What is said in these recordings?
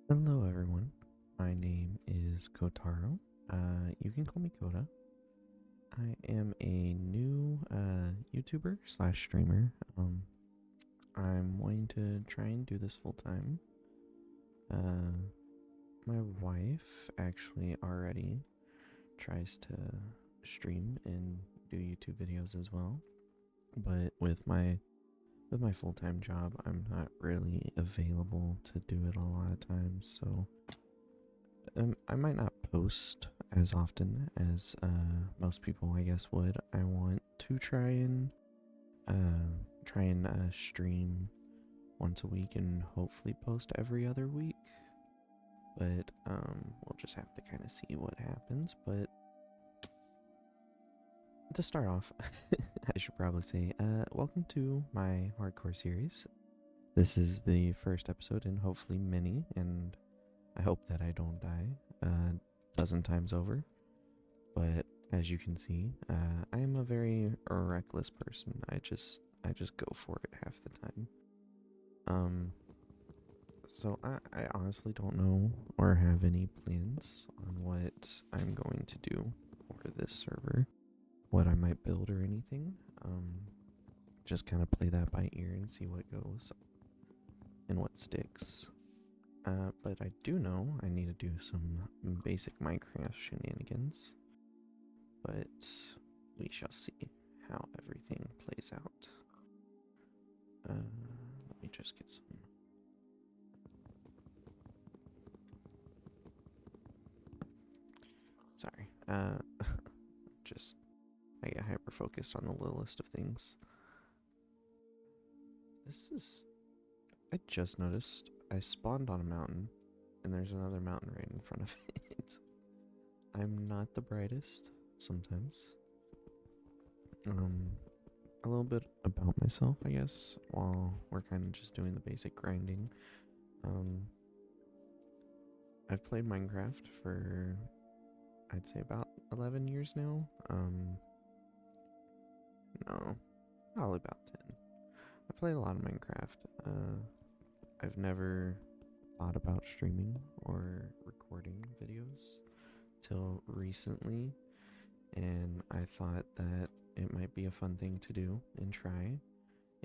Hello everyone, my name is 𝓗𝓪𝓻𝓭𝓬𝓸𝓻𝓮. You can call me Koda. I am a new YouTuber slash streamer. I'm wanting to try and do this full time. My wife actually already tries to stream and do YouTube videos as well, but with my full-time job, I'm not really available to do it a lot of times, so I might not post as often as most people, I guess, would. I want to try and stream once a week and hopefully post every other week, but we'll just have to kind of see what happens. But to start off, I should probably say, welcome to my hardcore series. This is the first episode and hopefully many, and I hope that I don't die a dozen times over. But as you can see, I am a very reckless person. I just go for it half the time. So I honestly don't know or have any plans on what I'm going to do for this server, what I might build or anything. Just kind of play that by ear and see what goes and what sticks. But I do know I need to do some basic Minecraft shenanigans, but we shall see how everything plays out. Let me just get some. Sorry, just I got hyper focused on the little list of things. I just noticed I spawned on a mountain and there's another mountain right in front of it. I'm not the brightest sometimes. A little bit about myself, I guess, while we're kind of just doing the basic grinding. I've played Minecraft for, I'd say, about 11 years now. No, probably about 10. I played a lot of Minecraft. I've never thought about streaming or recording videos till recently, and I thought that it might be a fun thing to do and try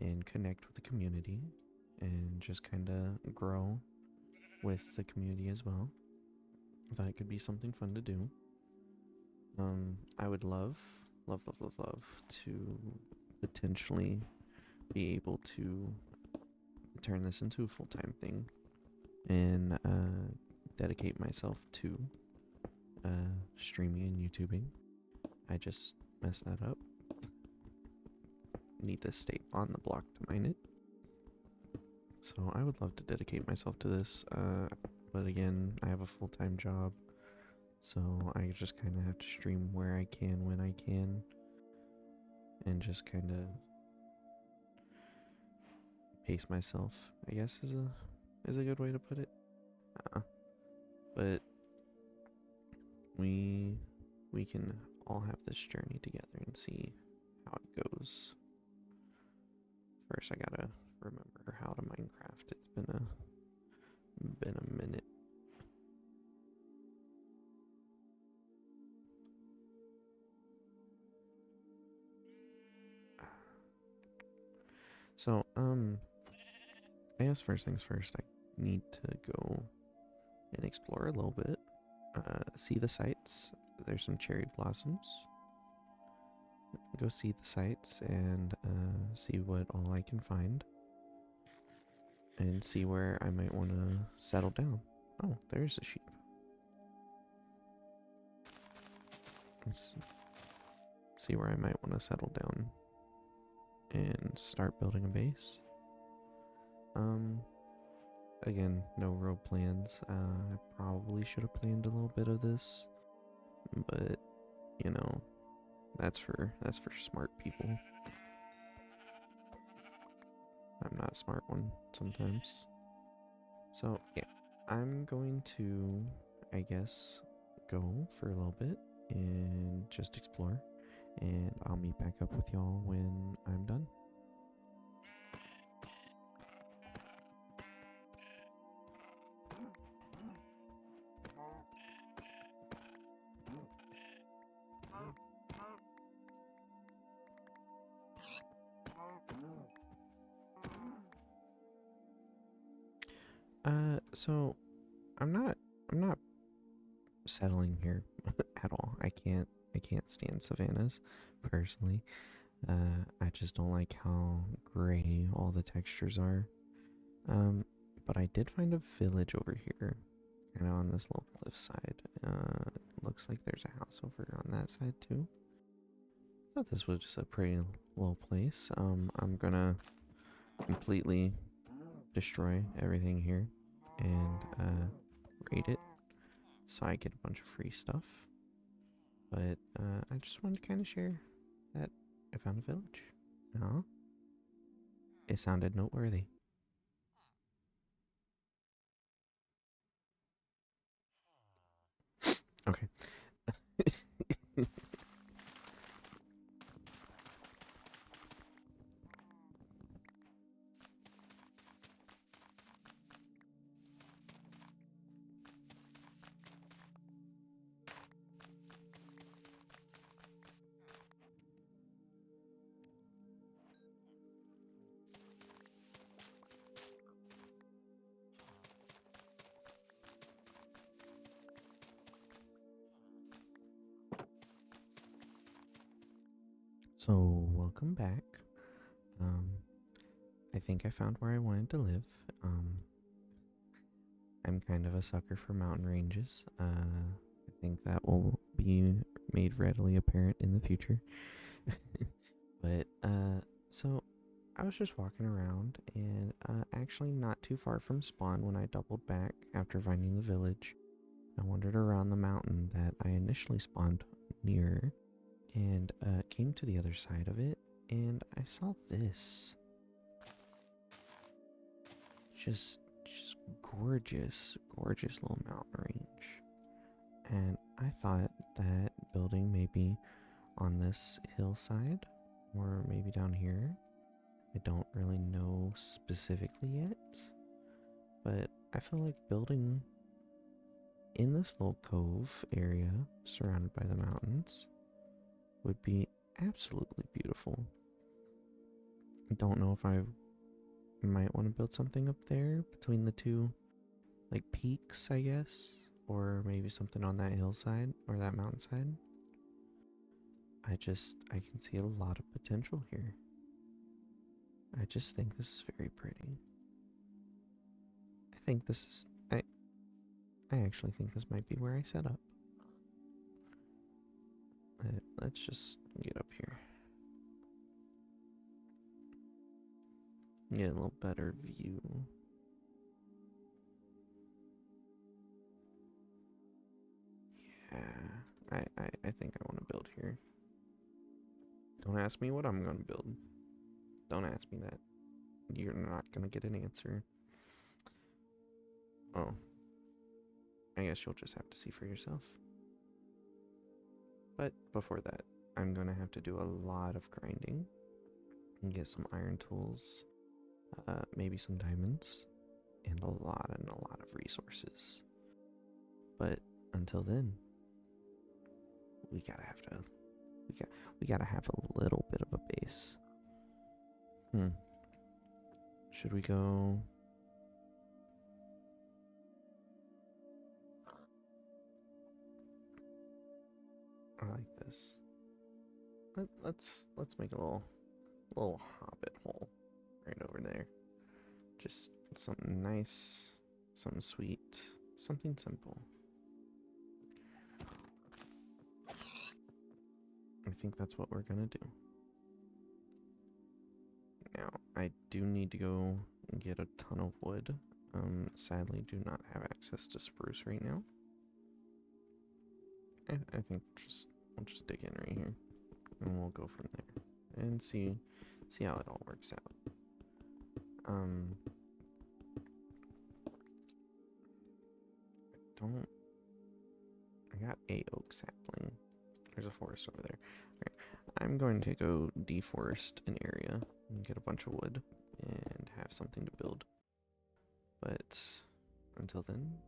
and connect with the community and just kind of grow with the community as well. I thought it could be something fun to do. I would love to potentially be able to turn this into a full-time thing and dedicate myself to streaming and YouTubing. I just messed that up. Need to stay on the block to mine it. So I would love to dedicate myself to this, but again, I have a full-time job, so I just kind of have to stream where I can, when I can, and just kind of pace myself, I guess, is a good way to put it. But we can all have this journey together and see how it goes. First, I gotta remember how to Minecraft. It's been a minute. So, I guess first things first, I need to go and explore a little bit, see the sights. There's some cherry blossoms. Go see the sights and see what all I can find, and see where I might want to settle down. Oh, there's a sheep. Let's see where I might want to settle down and start building a base. Again, no road plans. I probably should have planned a little bit of this, but you know, that's for smart people. I'm not a smart one sometimes. So yeah, I'm going to, I guess, go for a little bit and just explore, and I'll meet back up with y'all when I'm done. So I'm not settling here at all. I can't stand savannas personally. I just don't like how gray all the textures are. But I did find a village over here, kind of on this little cliff side. Looks like there's a house over on that side too. Thought this was just a pretty little place. I'm gonna completely destroy everything here and raid it so I get a bunch of free stuff. But I just wanted to kind of share that I found a village. Oh, it sounded noteworthy. Okay. So, welcome back. I think I found where I wanted to live. I'm kind of a sucker for mountain ranges. I think that will be made readily apparent in the future. But, so I was just walking around and actually not too far from spawn when I doubled back after finding the village. I wandered around the mountain that I initially spawned near and came to the other side of it, and I saw this. Just gorgeous little mountain range. And I thought that building maybe on this hillside or maybe down here. I don't really know specifically yet, but I feel like building in this little cove area surrounded by the mountains would be absolutely beautiful. I don't know if I might want to build something up there between the two, like, peaks, I guess, or maybe something on that hillside or that mountainside. I can see a lot of potential here. I just think this is very pretty. I think this is, I actually think this might be where I set up. Let's just get up here. Get a little better view. Yeah, I think I want to build here. Don't ask me what I'm going to build. Don't ask me that. You're not going to get an answer. Oh. I guess you'll just have to see for yourself. But before that, I'm going to have to do a lot of grinding and get some iron tools, maybe some diamonds, and a lot of resources. But until then, we gotta have a little bit of a base. Should we go? I like this. Let's make a little hobbit hole right over there. Just something nice, something sweet, something simple. I think that's what we're gonna do. Now, I do need to go get a ton of wood. Sadly, do not have access to spruce right now. I think we'll just dig in right here, and we'll go from there and see how it all works out. I got a oak sapling. There's a forest over there. Okay, I'm going to go deforest an area and get a bunch of wood and have something to build. But until then,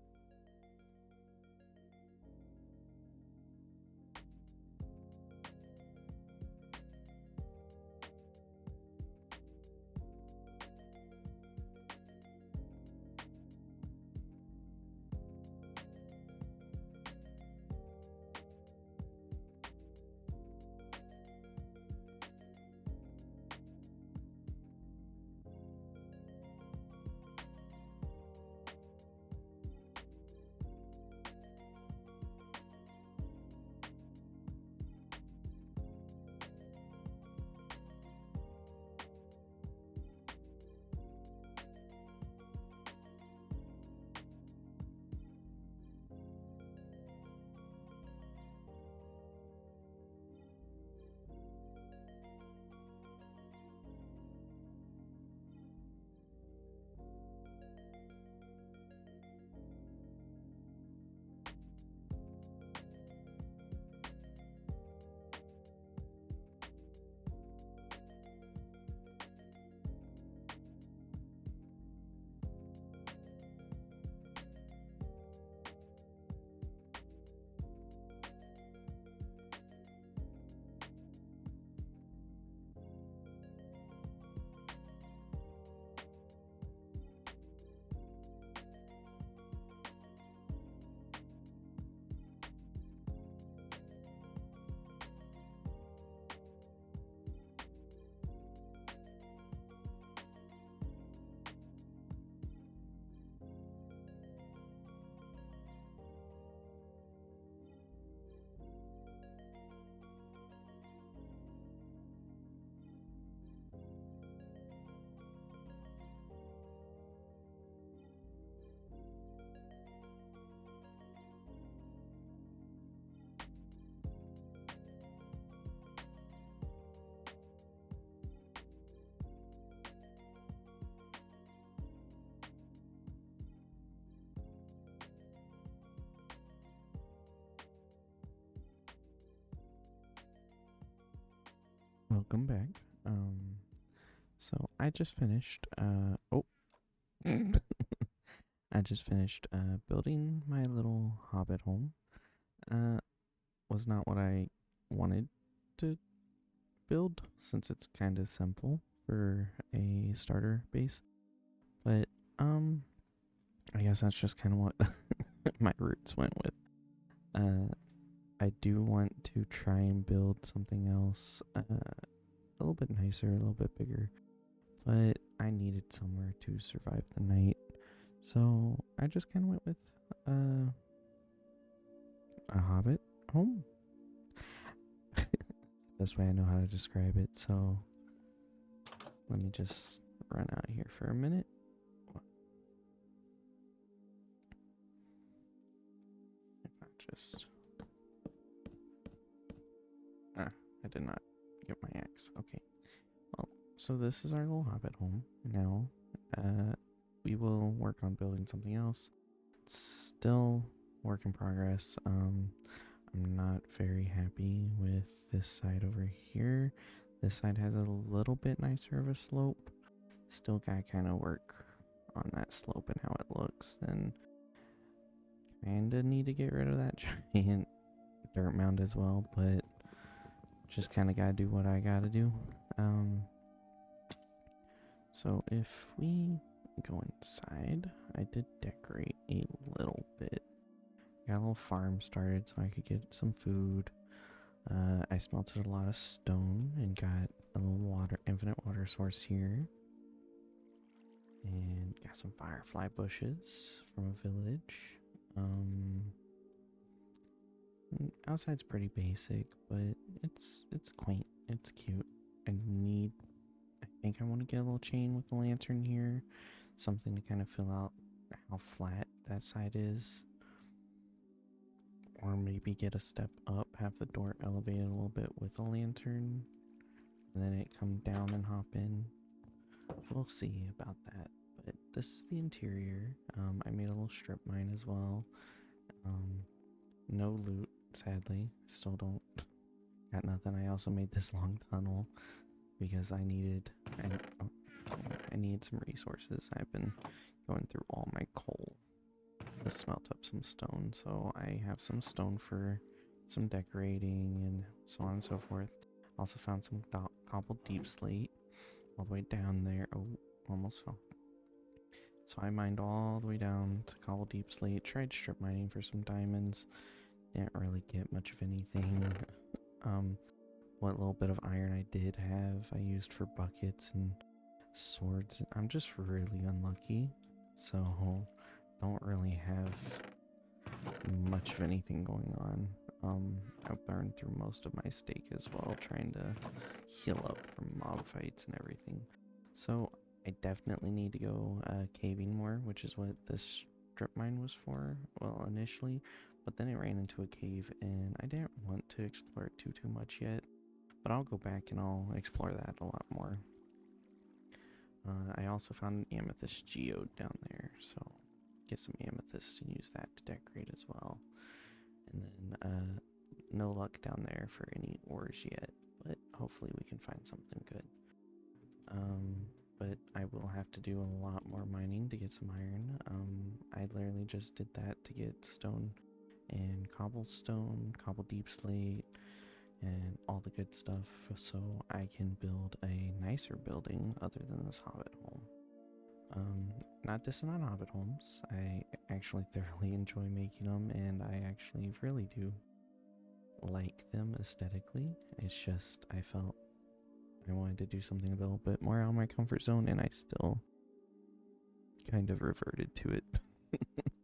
welcome back. So I just finished, I just finished, building my little hobbit home. Was not what I wanted to build, since it's kind of simple for a starter base. But, I guess that's just kind of what my roots went with. I do want to try and build something else, a little bit nicer, a little bit bigger, but I needed somewhere to survive the night, so I just kind of went with a hobbit home. Best way I know how to describe it. So let me just run out here for a minute. If I just I did not get my axe. Okay. Well, so this is our little hobbit home. Now, we will work on building something else. It's still work in progress. I'm not very happy with this side over here. This side has a little bit nicer of a slope. Still gotta kind of work on that slope and how it looks. And kinda need to get rid of that giant dirt mound as well, but just kind of gotta do what I gotta do. So if we go inside, I did decorate a little bit. Got a little farm started so I could get some food. I smelted a lot of stone and got a little infinite water source here. And got some firefly bushes from a village. Outside's pretty basic, but it's quaint. It's cute. I think I want to get a little chain with the lantern here. Something to kind of fill out how flat that side is. Or maybe get a step up, have the door elevated a little bit with a lantern. And then it come down and hop in. We'll see about that. But this is the interior. I made a little strip mine as well. No loot, sadly. Still don't got nothing. I also made this long tunnel because I needed some resources. I've been going through all my coal to smelt up some stone, so I have some stone for some decorating and so on and so forth. Also found some cobbled deep slate all the way down there. Oh, almost fell. So I mined all the way down to cobbled deep slate, tried strip mining for some diamonds. Didn't really get much of anything. What little bit of iron I did have, I used for buckets and swords. I'm just really unlucky, so don't really have much of anything going on. I burned through most of my steak as well, trying to heal up from mob fights and everything. So I definitely need to go caving more, which is what this strip mine was for, well, initially. But then it ran into a cave, and I didn't want to explore it too much yet. But I'll go back and I'll explore that a lot more. I also found an amethyst geode down there, so get some amethyst and use that to decorate as well. And then no luck down there for any ores yet, but hopefully we can find something good. But I will have to do a lot more mining to get some iron. I literally just did that to get stone and cobblestone, cobble deep slate, and all the good stuff, so I can build a nicer building other than this hobbit home. Not dissing on hobbit homes. I actually thoroughly enjoy making them, and I actually really do like them aesthetically. It's just I felt I wanted to do something a little bit more out of my comfort zone, and I still kind of reverted to it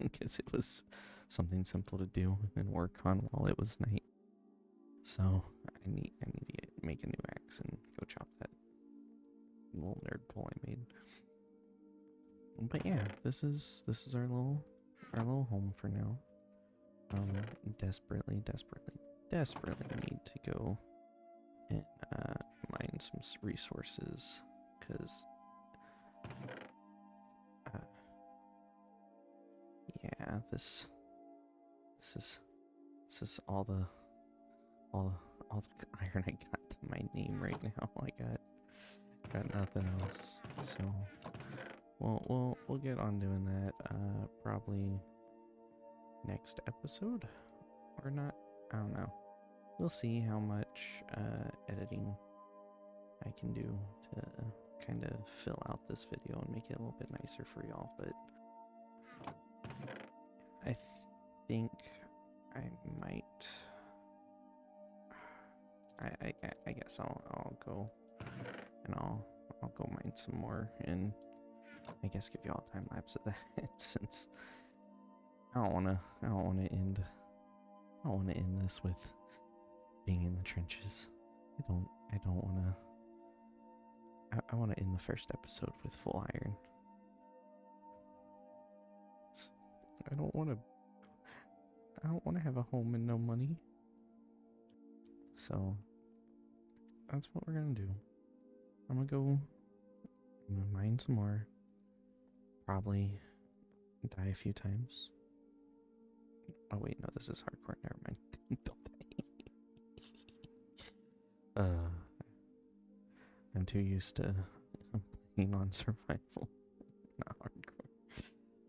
because it was something simple to do and work on while it was night. So I need to make a new axe and go chop that little nerd pole I made. But yeah, this is our little home for now. Desperately need to go and mine some resources, because yeah, this is all all the iron I got to my name right now. I got nothing else. So we'll get on doing that probably next episode or not. I don't know. We'll see how much editing I can do to kind of fill out this video and make it a little bit nicer for y'all, but I think I might. I guess I'll go and I'll go mine some more and I guess give y'all a time lapse of that since I don't wanna end this with being in the trenches. I don't wanna. I want to end the first episode with full iron. I don't want to have a home and no money. So that's what we're gonna do. I'm gonna mine some more. Probably die a few times. Oh wait, no, this is hardcore. Never mind. Don't die. I'm too used to playing on survival, not hardcore.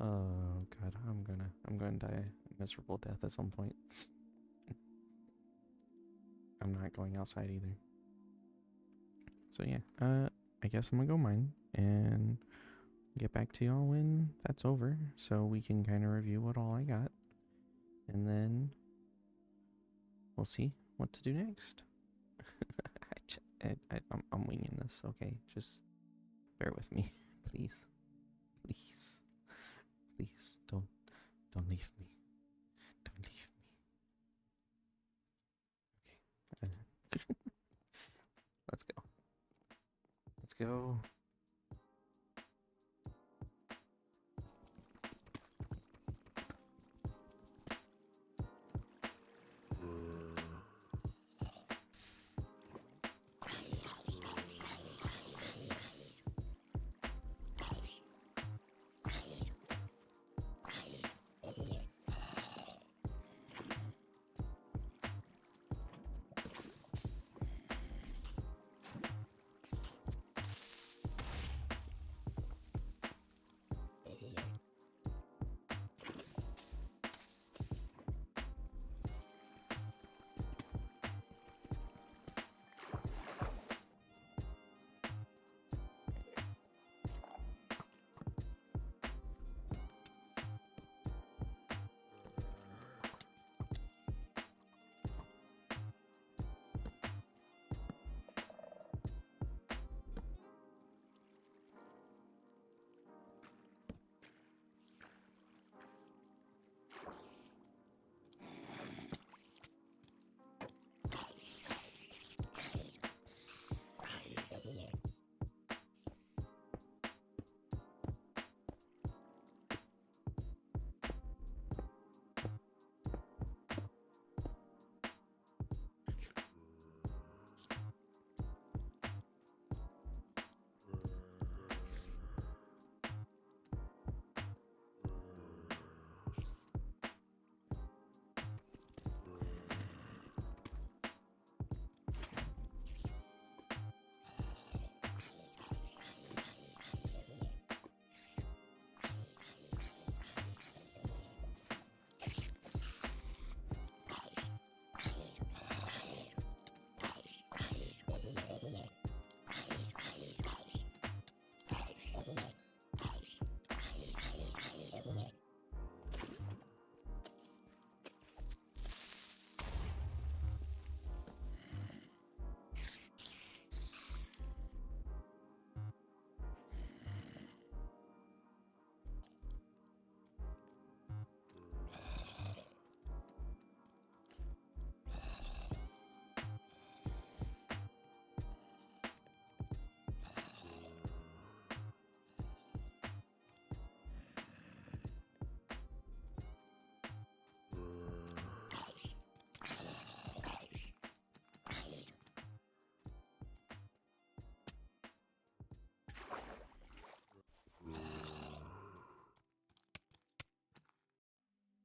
Oh god, I'm gonna die a miserable death at some point. I'm not going outside either. So yeah, I guess I'm gonna go mine and get back to y'all when that's over, so we can kind of review what all I got, and then we'll see what to do next. I'm winging this, okay? Just bear with me, please. Please. Please, don't leave me. Don't leave me. Okay. Let's go. Let's go.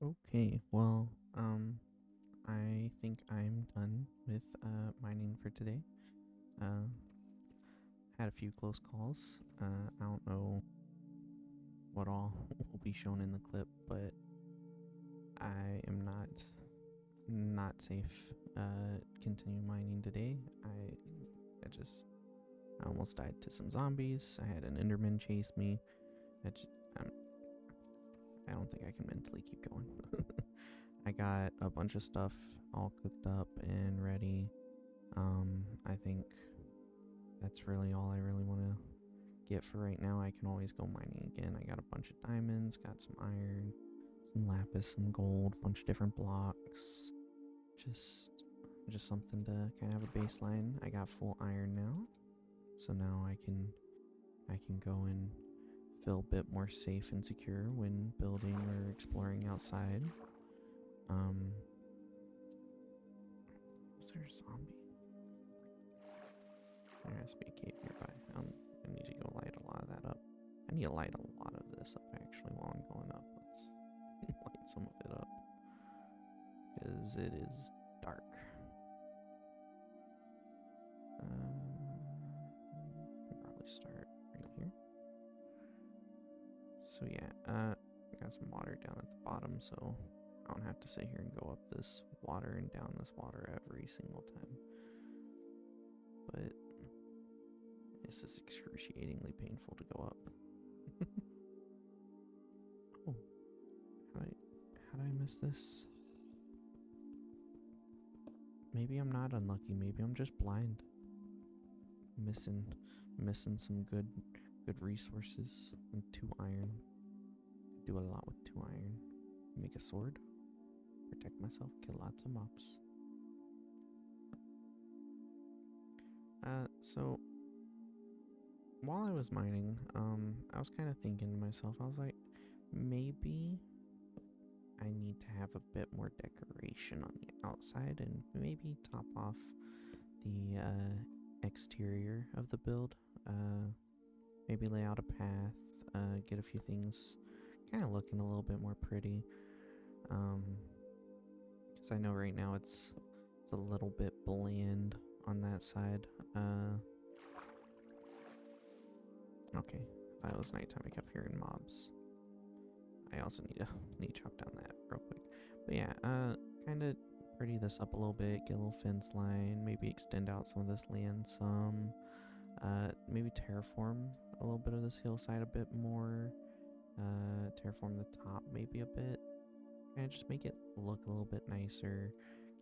Okay, well, I think I'm done with mining for today. Had a few close calls. I don't know what all will be shown in the clip, but I am not safe continue mining today. I almost died to some zombies. I had an Enderman chase me. I don't think I can mentally keep going. I got a bunch of stuff all cooked up and ready. I think that's really all I really want to get for right now. I can always go mining again. I got a bunch of diamonds, got some iron, some lapis, some gold, a bunch of different blocks. Just something to kind of have a baseline. I got full iron now, so now I can go and feel a bit more safe and secure when building or exploring outside. Was there a zombie? There has to be a cave nearby. I need to go light a lot of that up. I need to light a lot of this up actually while I'm going up. Let's light some of it up, because it is dark. Can probably start right here. So yeah, got some water down at the bottom, so I don't have to sit here and go up this water and down this water every single time. But this is excruciatingly painful to go up. Oh, how did I miss this? Maybe I'm not unlucky. Maybe I'm just blind. Missing some good resources. And 2 iron. Do a lot with 2 iron. Make a sword. Protect myself. Kill lots of mobs. So while I was mining, I was kind of thinking to myself, I was like, maybe I need to have a bit more decoration on the outside and maybe top off the exterior of the build. Maybe lay out a path, get a few things kind of looking a little bit more pretty. Because I know right now it's a little bit bland on that side. Okay, I thought it was nighttime. I kept hearing mobs. I also need to chop down that real quick. But yeah, kind of pretty this up a little bit, get a little fence line, maybe extend out some of this land some, maybe terraform a little bit of this hillside a bit more, terraform the top maybe a bit, and just make it look a little bit nicer,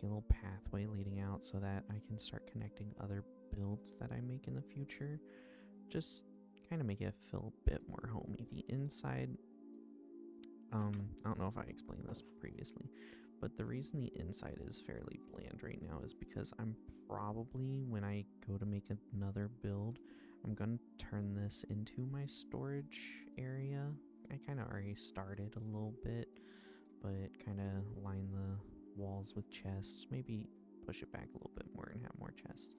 get a little pathway leading out so that I can start connecting other builds that I make in the future. Just kind of make it feel a bit more homey. The inside, I don't know if I explained this previously, but the reason the inside is fairly bland right now is because I'm probably, when I go to make another build, I'm going to turn this into my storage area. I kind of already started a little bit, but kind of line the walls with chests, maybe push it back a little bit more and have more chests,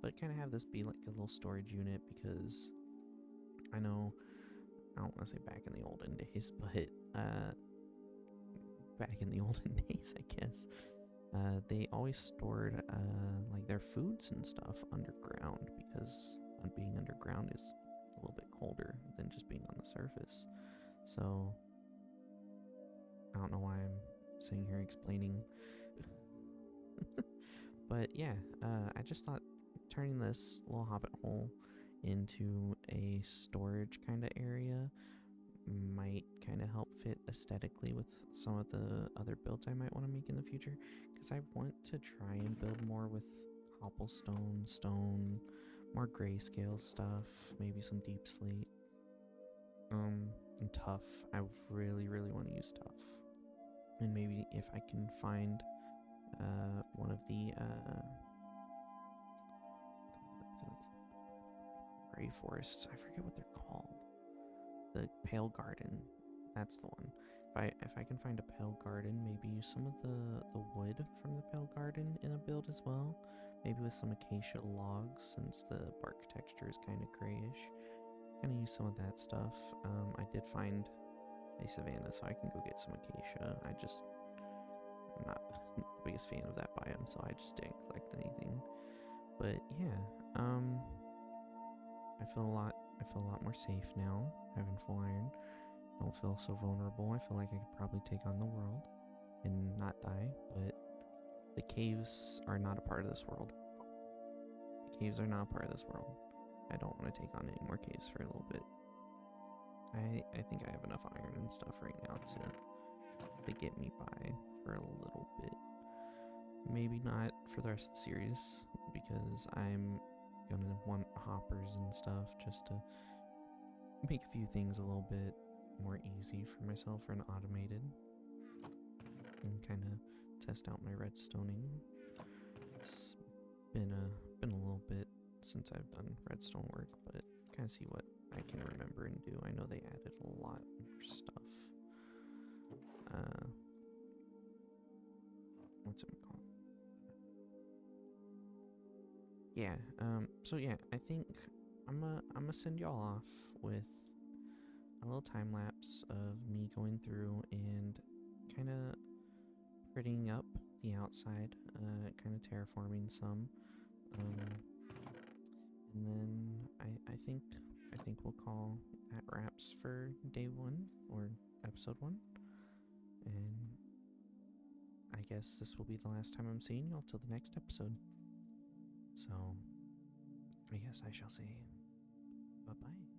but kind of have this be like a little storage unit, because I know, I don't want to say back in the olden days, but back in the olden days, I guess, they always stored like their foods and stuff underground, because being underground is a little bit colder than just being on the surface. So I don't know why I'm sitting here explaining. But yeah, I just thought turning this little hobbit hole into a storage kind of area might kind of help fit aesthetically with some of the other builds I might want to make in the future, because I want to try and build more with cobblestone, stone, more grayscale stuff, maybe some deep slate, and tough. I really want to use tough, and maybe if I can find one of the gray forests, I forget what they're called, the pale garden, that's the one. If I can find a pale garden, maybe use some of the wood from the pale garden in a build as well, maybe with some acacia logs, since the bark texture is kind of grayish. Gonna use some of that stuff. I did find a savanna, so I can go get some acacia. I'm not the biggest fan of that biome, so I just didn't collect anything. But yeah, I feel a lot more safe now, having full iron. Don't feel so vulnerable. I feel like I could probably take on the world and not die, but the caves are not a part of this world. The caves are not a part of this world. I don't want to take on any more caves for a little bit. I think I have enough iron and stuff right now to get me by for a little bit. Maybe not for the rest of the series, because I'm gonna want hoppers and stuff just to make a few things a little bit more easy for myself and automated, and kind of test out my redstoning. It's been a little bit since I've done redstone work, but kind of see what I can remember and do. I know they added a lot more stuff. What's it called? Yeah, so yeah, I think I'm gonna send y'all off with a little time lapse of me going through and kind of prettying up the outside, kind of terraforming some, and then I think we'll call that wraps for day 1 or episode 1, and I guess this will be the last time I'm seeing y'all till the next episode. So I guess I shall say bye-bye.